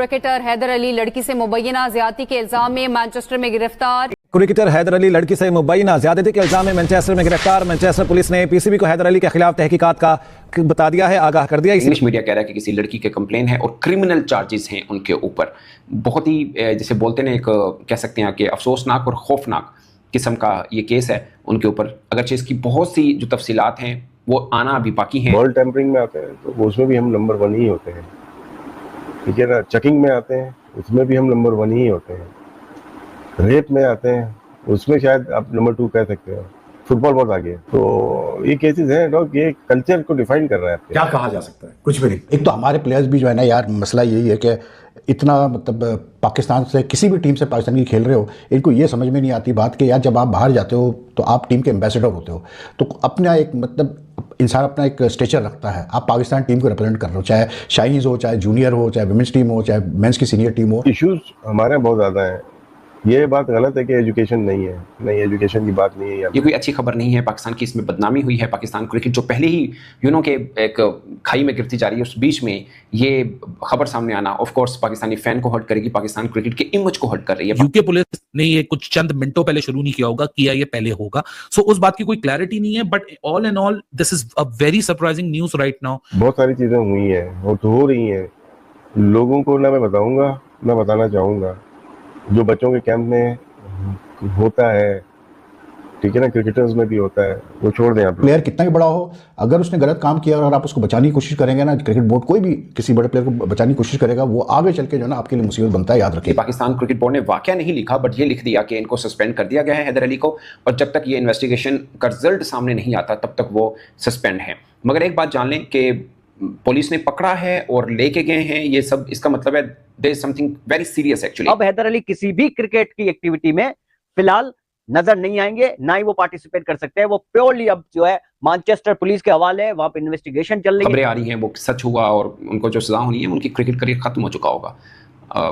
Cricketer Haider Ali लड़की से मुबैना ज्यादती के इल्जाम में मैनचेस्टर में गिरफ्तार। क्रिकेटर हैदर अली लड़की से मुबैना ज्यादती के इल्जाम में मैनचेस्टर में गिरफ्तार। मैनचेस्टर पुलिस ने पीसीबी को हैदर अली के खिलाफ तहकीकात का बता दिया है, आगाह कर दिया। इंग्लिश मीडिया कह रहा है कि किसी लड़की के कंप्लेन है और क्रिमिनल चार्जेस हैं उनके ऊपर। बहुत ही जैसे बोलते हैं, एक कह सकते हैं कि अफसोसनाक और खौफनाक किस्म का ये केस है उनके ऊपर। अगरचे इसकी बहुत सी जो तफसीलात हैं वो आना अभी बाकी हैं। बॉल टेम्परिंग में आते हैं तो उसमें भी हम नंबर 1 ही होते हैं, ठीक है ना। चेकिंग में आते हैं उसमें भी हम नंबर 1 ही होते हैं। रेप में आते हैं उसमें शायद आप नंबर 2 कह सकते हो। फुटबॉल बहुत आगे है। तो ये केसेस हैं डॉग, ये कल्चर को डिफाइन कर रहा है। क्या कहा जा सकता है? कुछ भी नहीं। एक तो हमारे प्लेयर्स भी जो है ना यार, मसला यही है कि इतना मतलब पाकिस्तान से किसी भी टीम से पाकिस्तान की खेल रहे हो, इनको ये समझ में नहीं आती बात कि यार जब आप बाहर जाते हो तो आप टीम के एम्बेसडर होते हो, तो अपना एक मतलब इंसान अपना एक स्टेचर रखता है। आप पाकिस्तान टीम को रिप्रेजेंट कर रहे हो, चाहे शाइनीज हो, चाहे जूनियर हो, चाहे वुमेन्स टीम हो, चाहे मेंस की सीनियर टीम हो। इश्यूज हमारे बहुत ज़्यादा हैं। ये बात गलत है कि एजुकेशन नहीं है, नहीं, एजुकेशन की बात नहीं है। ये कोई अच्छी खबर नहीं है। पाकिस्तान की इसमें बदनामी हुई है। पाकिस्तान क्रिकेट जो पहले ही के एक खाई में गिरती जा रही है, उस बीच में ये खबर सामने आना ऑफ कोर्स पाकिस्तानी फैन को हर्ट करेगी, पाकिस्तान क्रिकेट के इमेज को हर्ट कर रही है। यूके पुलिस ने ये कुछ चंद मिनटों पहले शुरू नहीं किया होगा, किया ये पहले होगा। सो उस बात की कोई क्लैरिटी नहीं है, but all in all this is a very surprising news right now. बहुत सारी चीज़ें हुई हैं और तो हो रही हैं। लोगों को ना मैं बताऊंगा ना बताना चाहूँगा। जो बच्चों के कैंप में होता है, ठीक है ना, क्रिकेटर्स में भी होता है, वो छोड़ दें आप। प्लेयर कितना भी बड़ा हो, अगर उसने गलत काम किया और आप उसको बचाने की कोशिश करेंगे ना, क्रिकेट बोर्ड कोई भी किसी बड़े प्लेयर को बचाने की कोशिश करेगा, वो आगे चल के जो है ना आपके लिए मुसीबत बनता है, याद रखिए। पाकिस्तान क्रिकेट बोर्ड ने वाकया नहीं लिखा, बट ये लिख दिया कि इनको सस्पेंड कर दिया गया है हैदर अली को, और जब तक ये इन्वेस्टिगेशन का रिजल्ट सामने नहीं आता तब तक वो सस्पेंड है। मगर एक बात जान लें कि पुलिस ने पकड़ा है और लेके गए हैं, ये सब इसका मतलब है there is something very serious actually. अब हैदर अली किसी भी क्रिकेट की एक्टिविटी में फिलहाल नजर नहीं आएंगे, ना ही वो पार्टिसिपेट कर सकते हैं। वो प्योरली अब जो है मैनचेस्टर पुलिस के हवाले है, वहां पे इन्वेस्टिगेशन चल रही है। खबरें आ रही हैं वो सच हुआ और उनको जो सजा होनी है उनकी क्रिकेट करियर खत्म हो चुका होगा।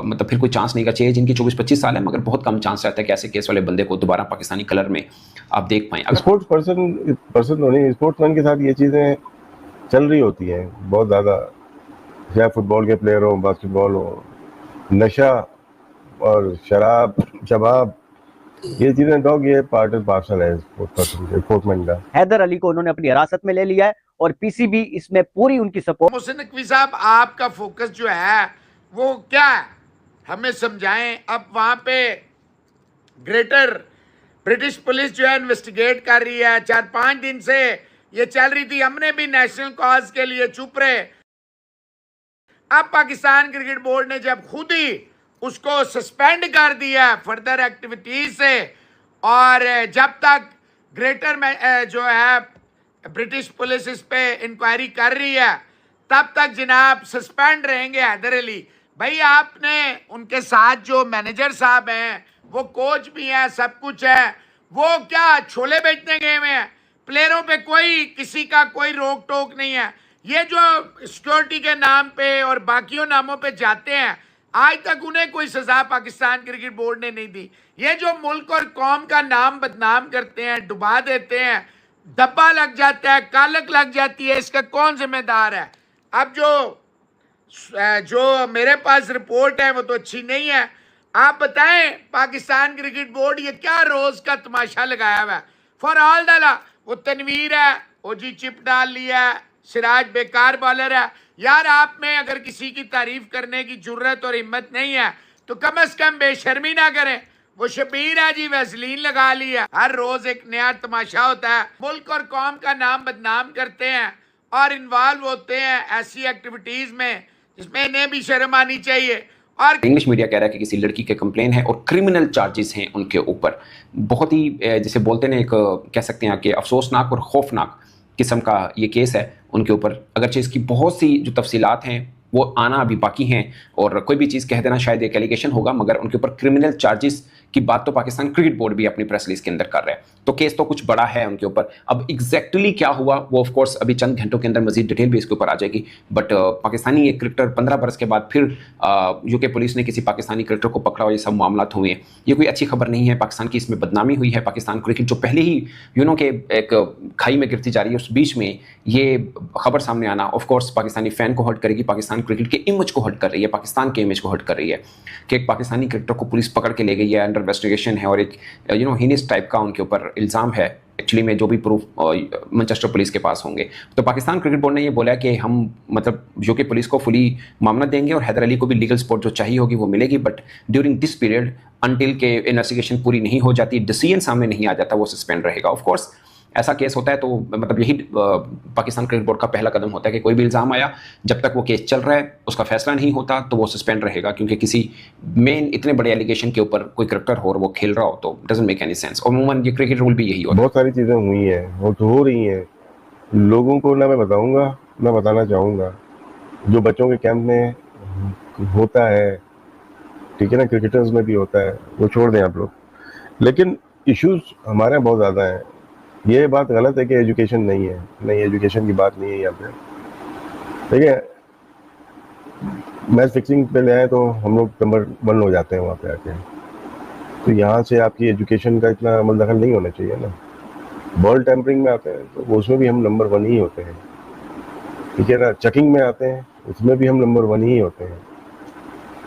मतलब फिर कोई चांस नहीं का चाहिए। जिनकी 24-25 साल है, मगर बहुत कम चांस रहता है कि ऐसे केस वाले बंदे को दोबारा पाकिस्तानी कलर में आप देख पाएं। स्पोर्ट्स पर्सन तो नहीं, स्पोर्ट्समैन के साथ ये चीज़ें चल रही होती हैं बहुत ज़्यादा, चाहे फुटबॉल के प्लेयर हो, बास्केटबॉल हो। नशा और शराब शबाब ये चीजें डॉग, ये पार्ट एंड पार्सल है स्पोर्ट्समैन का। हैदर अली को उन्होंने अपनी हिरासत में ले लिया है और पीसीबी इसमें पूरी उनकी सपोर्ट। मोहसिन नकवी साहब, आपका फोकस जो है वो क्या है, हमें समझाएं। अब वहां पे ग्रेटर ब्रिटिश पुलिस जो है इन्वेस्टिगेट कर रही है। 4-5 दिन से ये चल रही थी, हमने भी नेशनल कॉज के लिए चुप रहे। अब पाकिस्तान क्रिकेट बोर्ड ने जब खुद ही उसको सस्पेंड कर दिया फर्दर एक्टिविटीज से, और जब तक ग्रेटर में जो है ब्रिटिश पुलिस इस पे इंक्वायरी कर रही है, तब तक जनाब सस्पेंड रहेंगे हैदर अली। भाई आपने उनके साथ जो मैनेजर साहब हैं, वो कोच भी हैं, सब कुछ है, वो क्या छोले बेचने गए हुए हैं? प्लेयरों पे कोई किसी का कोई रोक टोक नहीं है। ये जो सिक्योरिटी के नाम पे और बाकियों नामों पे जाते हैं, आज तक उन्हें कोई सजा पाकिस्तान क्रिकेट बोर्ड ने नहीं दी। ये जो मुल्क और कौम का नाम बदनाम करते हैं, डुबा देते हैं, धब्बा लग जाता है, कालक लग जाती है, इसका कौन जिम्मेदार है? अब जो मेरे पास रिपोर्ट है वो तो अच्छी नहीं है। आप बताएं पाकिस्तान क्रिकेट बोर्ड ये क्या रोज का तमाशा लगाया हुआ है? फॉर ऑल द वो तनवीर है, वो जी चिप डाल लिया है, सिराज बेकार बॉलर है। यार आप में अगर किसी की तारीफ करने की जुर्रत और हिम्मत नहीं है तो कम से कम बेशर्मी ना करें। वो शबीर है जी, वैसलीन लगा ली है, हर रोज एक नया तमाशा होता है। मुल्क और कौम का नाम बदनाम करते हैं और इन्वॉल्व होते हैं ऐसी एक्टिविटीज में जिसमें इन्हें भी शर्म आनी चाहिए। और इंग्लिश मीडिया कह रहा है कि किसी लड़की के कंप्लेन है और क्रिमिनल चार्जेस हैं उनके ऊपर। बहुत ही जैसे बोलते हैं, एक कह सकते हैं कि अफसोसनाक और खौफनाक किस्म का ये केस है उनके ऊपर। अगरचे इसकी बहुत सी जो तफसीलात हैं वो आना अभी बाकी हैं, और कोई भी चीज़ कह देना शायद एक एलिगेशन होगा, मगर उनके ऊपर क्रिमिनल चार्जेस की बात तो पाकिस्तान क्रिकेट बोर्ड भी अपनी प्रेस रिलीज के अंदर कर रहा है। तो केस तो कुछ बड़ा है उनके ऊपर। अब एग्जैक्टली क्या हुआ वो ऑफ कोर्स अभी चंद घंटों के अंदर मजीद डिटेल भी इसके ऊपर आ जाएगी। बट पाकिस्तानी एक क्रिकेटर 15 बरस के बाद फिर यूके पुलिस ने किसी पाकिस्तानी क्रिकेटर को पकड़ा और ये सब मामला हुए हैं, ये कोई अच्छी खबर नहीं है। पाकिस्तान की इसमें बदनामी हुई है। पाकिस्तान क्रिकेट जो पहले ही के एक खाई में गिरती जा रही है, उस बीच में ये खबर सामने आना ऑफ कोर्स पाकिस्तानी फैन को हर्ट करेगी, पाकिस्तान क्रिकेट के इमेज को हर्ट कर रही है, पाकिस्तान के इमेज को हर्ट कर रही है कि एक पाकिस्तानी क्रिकेटर को पुलिस पकड़ के ले गई है, अंडर इन्वेस्टिगेशन है और एक हीनियस टाइप का उनके ऊपर इल्ज़ाम है। एक्चुअली में जो भी प्रूफ मैनचेस्टर पुलिस के पास होंगे, तो पाकिस्तान क्रिकेट बोर्ड ने ये बोला कि हम मतलब यूके पुलिस को फुली मामला देंगे और हैदर अली को भी लीगल सपोर्ट जो चाहिए होगी वो मिलेगी, but during this period until के इन्वेस्टिगेशन पूरी नहीं हो जाती, डिसीजन सामने नहीं आ जाता, वो सस्पेंड रहेगा। ऑफ कोर्स ऐसा केस होता है तो मतलब यही पाकिस्तान क्रिकेट बोर्ड का पहला कदम होता है कि कोई भी इल्ज़ाम आया, जब तक वो केस चल रहा है उसका फैसला नहीं होता तो वो सस्पेंड रहेगा, क्योंकि किसी मेन इतने बड़े एलिगेशन के ऊपर कोई क्रिकेटर हो और वो खेल रहा हो तो डजंट मेक एनी सेंस। और अमूमन ये क्रिकेट रूल भी यही होता है। बहुत सारी चीज़ें हुई हैं और तो हो रही हैं, लोगों को ना मैं बताऊंगा ना बताना चाहूँगा। जो बच्चों के कैंप में होता है, ठीक है ना, क्रिकेटर्स में भी होता है, वो छोड़ दें आप लोग, लेकिन इश्यूज हमारे यहाँ बहुत ज़्यादा हैं। ये बात गलत है कि एजुकेशन नहीं है, नहीं एजुकेशन की बात नहीं है यहाँ पे, ठीक है। मैच फिक्सिंग पे ले आए तो हम लोग नंबर 1 हो जाते हैं वहाँ पे आके, तो यहाँ से आपकी एजुकेशन का इतना अमल दखल नहीं होना चाहिए ना। बॉल टैंपरिंग में आते हैं तो उसमें भी हम नंबर 1 ही होते हैं, ठीक है ना। चेकिंग में आते हैं उसमें भी हम नंबर 1 ही होते हैं।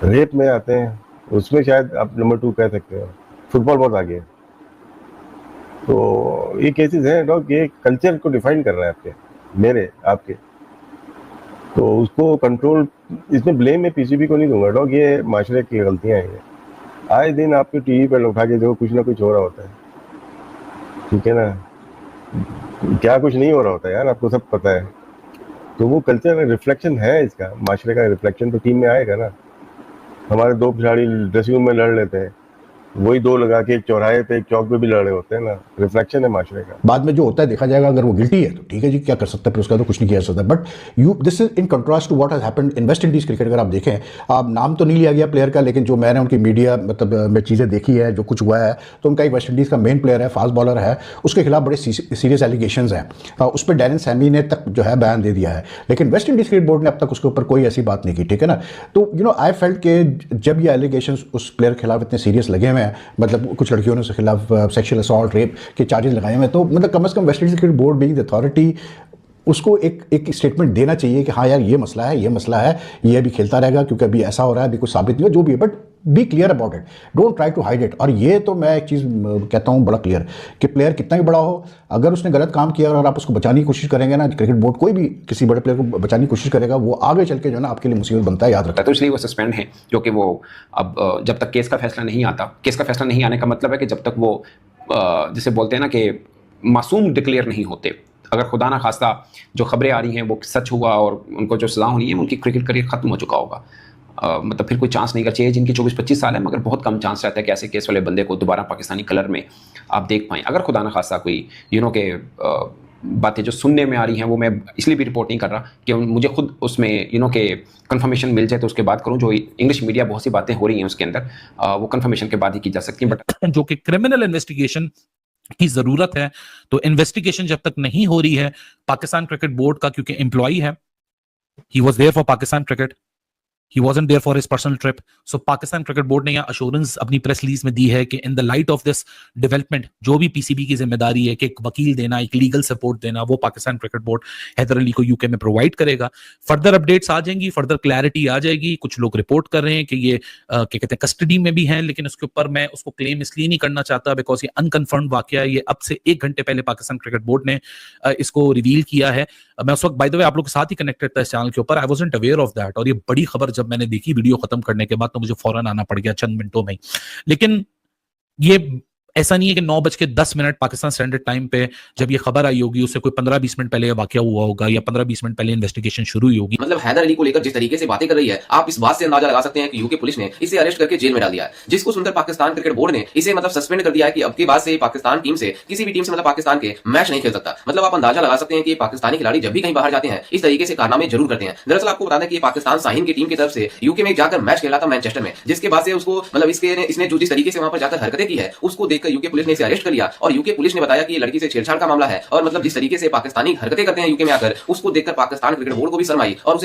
रेप में आते हैं उसमें शायद आप नंबर 2 कह सकते हो। फुटबॉल बहुत आगे है। तो ये केसेस हैं डॉग, ये कल्चर को डिफाइन कर रहा है आपके, मेरे आपके, तो उसको कंट्रोल, इसमें ब्लेम मैं पीसीबी को नहीं दूंगा डॉग, ये माशरे की गलतियां हैं। ये आए दिन आपके टीवी पर उठा के देखो कुछ ना कुछ हो रहा होता है, ठीक है ना। क्या कुछ नहीं हो रहा होता है यार, आपको सब पता है। तो वो कल्चर रिफ्लेक्शन है, इसका माशरे का रिफ्लेक्शन तो टीम में आएगा ना। हमारे 2 खिलाड़ी ड्रेसिंग रूम में लड़ लेते हैं, वही 2 लगा के एक चौराहे पे एक चौक पे भी लड़ रहे होते हैं ना, रिफ्लेक्शन है माशरे का। बाद में जो होता है देखा जाएगा, अगर वो गिल्टी है तो ठीक है जी, क्या कर सकता है, फिर उसका तो कुछ नहीं किया जा सकता। But this is in contrast to what has happened in West Indies cricket. अगर आप देखें, आप नाम तो नहीं लिया गया प्लेयर का, लेकिन जो मैंने उनकी मीडिया मतलब में चीज़ें देखी है, जो कुछ हुआ है, तो उनका एक वेस्ट इंडीज़ का मेन प्लेयर है, फास्ट बॉलर है, उसके खिलाफ बड़े सीरियस एलिगेशंस हैं। उस पर डैरेन सैमी ने तक जो है बयान दे दिया है, लेकिन वेस्ट इंडीज़ क्रिकेट बोर्ड ने अब तक उसके ऊपर कोई ऐसी बात नहीं की, ठीक है ना। तो आई फेल्ट के जब ये एलिगेशंस उस प्लेयर के खिलाफ इतने सीरियस लगे हुए हैं, मतलब कुछ लड़कियों ने उसके खिलाफ सेक्सुअल असॉल्ट, रेप के चार्जेस लगाए हुए हैं, तो मतलब कम से कम West Indies cricket board being the authority उसको एक स्टेटमेंट देना चाहिए कि हाँ यार ये मसला है, ये मसला है, ये अभी खेलता रहेगा क्योंकि अभी ऐसा हो रहा है, अभी कुछ साबित नहीं हो, जो भी है, but be clear about it, don't try to hide it. और ये तो मैं एक चीज़ कहता हूँ बड़ा क्लियर कि प्लेयर कितना भी बड़ा हो, अगर उसने गलत काम किया और आप उसको बचाने की कोशिश करेंगे ना, क्रिकेट बोर्ड कोई भी किसी बड़े प्लेयर को बचाने की कोशिश करेगा, वो आगे चल के जो है ना आपके लिए मुसीबत बनता है, याद रखता है। तो इसलिए वो सस्पेंड है, जो कि वो अब जब तक केस का फैसला नहीं आता, केस का फैसला नहीं आने का मतलब है कि जब तक वो जिसे बोलते हैं ना कि मासूम डिक्लेयर नहीं होते, अगर खुदा ना खास्ता जो खबरें आ रही हैं वो सच हुआ और उनको जो सज़ा होनी है, उनकी क्रिकेट करियर ख़त्म हो चुका होगा। मतलब फिर कोई चांस नहीं कर चाहिए। जिनकी 24-25 साल है, मगर बहुत कम चांस रहता है कि ऐसे केस वाले बंदे को दोबारा पाकिस्तानी कलर में आप देख पाएँ। अगर खुदा ना खास्ता कोई के बातें जो सुनने में आ रही हैं, वो मैं इसलिए भी रिपोर्ट नहीं कर रहा कि मुझे खुद उसमें के कंफर्मेशन मिल जाए तो उसके बाद करूं। जो इंग्लिश मीडिया बहुत सी बातें हो रही हैं उसके अंदर, वो कंफर्मेशन के बाद ही की जा सकती है। बट जो कि क्रिमिनल इन्वेस्टिगेशन की जरूरत है, तो इन्वेस्टिगेशन जब तक नहीं हो रही है पाकिस्तान क्रिकेट बोर्ड का, क्योंकि एम्प्लॉई है, he was there for Pakistan cricket, he wasn't there for his personal trip, so Pakistan cricket board ने यह अश्योरेंस अपनी प्रेस रिलीज में दी है कि in the light of this development जो भी पीसीबी की जिम्मेदारी है कि एक वकील देना, एक लीगल सपोर्ट देना, वो पाकिस्तान क्रिकेट बोर्ड हैदर अली को यूके में प्रोवाइड करेगा। फर्दर अपडेट्स आ जाएंगी, फर्दर क्लैरिटी आ जाएगी। कुछ लोग रिपोर्ट कर रहे हैं कि ये क्या कहते हैं कस्टडी में भी हैं, लेकिन उसके ऊपर मैं उसको क्लेम इसलिए नहीं करना चाहता बिकॉज ये अनकन्फर्म्ड वाकया है। ये अब से 1 घंटे पहले पाकिस्तान क्रिकेट बोर्ड ने इसको रिवील किया है। मैं उस वक्त बाय द वे आप लोग के साथ ही कनेक्टेड था इस चैनल के ऊपर, I wasn't aware of that, और ये बड़ी खबर जब मैंने देखी वीडियो खत्म करने के बाद तो मुझे फौरन आना पड़ गया चंद मिनटों में। लेकिन ये ऐसा नहीं है कि 9:10 पाकिस्तान स्टैंडर्ड टाइम पे जब ये खबर आई होगी उससे कोई 15-20 मिनट पहले वाकया हुआ होगा या 15-20 मिनट पहले इन्वेस्टिगेशन शुरू हुई होगी। मतलब हैदर अली को लेकर जिस तरीके से बातें कर रही है, आप इस बात से अंदाजा लगा सकते हैं कि यूके पुलिस ने इसे अरेस्ट करके जेल में डाल दिया है, जिसको सुनकर पाकिस्तान क्रिकेट बोर्ड ने इसे मतलब सस्पेंड कर दिया है कि अब के बाद से पाकिस्तान टीम से किसी भी टीम से मतलब पाकिस्तान के मैच नहीं खेल सकता। मतलब आप अंदाजा लगा सकते हैं कि पाकिस्तानी खिलाड़ी जब भी कहीं बाहर जाते हैं इस तरीके से कारनामे जरूर करते हैं। दरअसल आपको बता दें कि पाकिस्तान शाहीन की टीम की तरफ से यूके में जाकर मैच खेला था मैनचेस्टर में, जिसके बाद से उसको मतलब इसने जो जिस तरीके से वहां पर जाकर हरकतें की है उसको देखकर यूके पुलिस ने इसे अरेस्ट कर लिया और यूके पुलिस ने बताया कि ये लड़की से छेड़छाड़ का मामला है और मतलब जिस तरीके से पाकिस्तानी हरकतें करते हैं यूके में आकर उसको देखकर पाकिस्तान क्रिकेट बोर्ड को भी शर्म आई और उसे